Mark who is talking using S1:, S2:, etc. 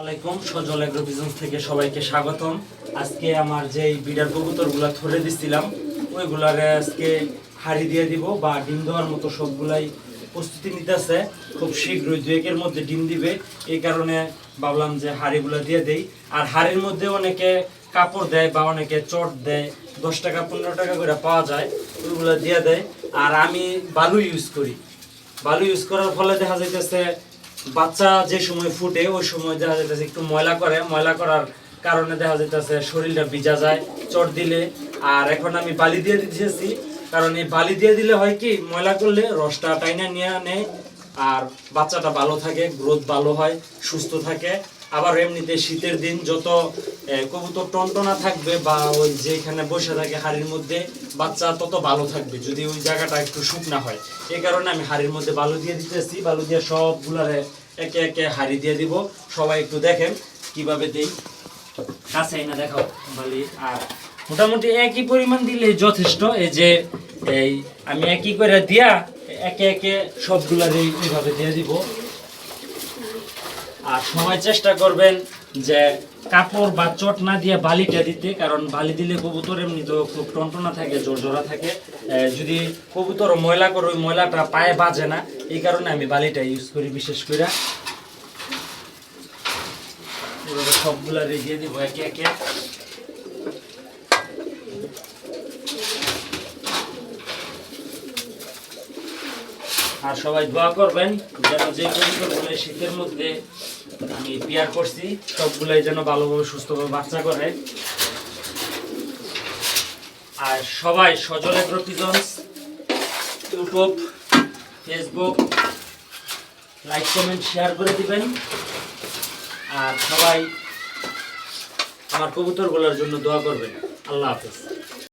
S1: আলাইকুম সজল agro business থেকে সবাইকে স্বাগতম। আজকে আমার যে বিডার কবুতরগুলো ধরে দিছিলাম ওইগুলারে আজকে হাড়ি দিয়ে দিব বা ডিম দেওয়ার মতো সবগুলাই প্রস্তুতি নিতেছে। খুব শীঘ্রই 2-1 মধ্যে ডিম দিবে, এই কারণে ভাবলাম যে হাড়িগুলো দিয়ে দেই। আর হাড়ির মধ্যে অনেকে কাপড় দেয় বা অনেকে চট দেয়, 10 টাকা 15 টাকা করে পাওয়া যায়, ওইগুলো দিয়ে দেয়। আর আমি বালু ইউজ করি। বালু ইউজ করার ফলে দেখা যাইতেছে বাচ্চা যে সময় ফুটে ওই সময় দেখা যাইতেছে একটু ময়লা করার কারণে দেখা যাইতেছে শরীরটা ভিজা যায় চট দিলে। আর এখন আমি বালি দিয়ে দিতেছি, কারণ এই বালি দিয়ে দিলে হয় কি, ময়লা করলে রসটা টাইনা নিয়ে নেয় আর বাচ্চাটা ভালো থাকে, গ্রোথ ভালো হয়, সুস্থ থাকে। আবার এমনিতে শীতের দিন যত কবুতর টনটনা থাকবে বা ওই যেখানে বসে থাকে হাড়ির মধ্যে, বাচ্চা তত ভালো থাকবে যদি ওই জায়গাটা একটু শুকনা হয়। এই কারণে আমি হাড়ির মধ্যে বালু দিয়ে দিতেছি। বালু দিয়ে সবগুলারে একে একে হাড়ি দিয়ে দিব। সবাই একটু দেখেন কিভাবে দেই, কাছে না দেখাও বালি। আর মোটামুটি একই পরিমাণ দিলে যথেষ্ট। এই যে আমি একই করে দিয়া একে একে সবগুলারে এইভাবে দিয়ে দিব। আর সবাই চেষ্টা করবেন যে কাপড় বা চট না দিয়ে বালিটা দিতে, কারণ বালি দিলে কবুতর এমনি তো খুব টনটনা থাকে, জোরজোড়া থাকে। যদি কবুতর ময়লা করে ওই ময়লাটা পায়ে বাজে না, এই কারণে আমি বালিটা ইউজ করি বিশেষ করে। সবগুলা দিয়ে দিব একে একে। আর সবাই দোয়া করবেন যেন যে কবুতরগুলো শীতের মধ্যে আমি পেয়ার করছি সবগুলাই যেন ভালোভাবে সুস্থভাবে বাচ্চা করে। আর সবাই Sajal agro business YouTube, Facebook like comment share করে দিবেন। আর সবাই আমার কবুতরগুলোর জন্য দোয়া করবেন। আল্লাহ হাফেজ।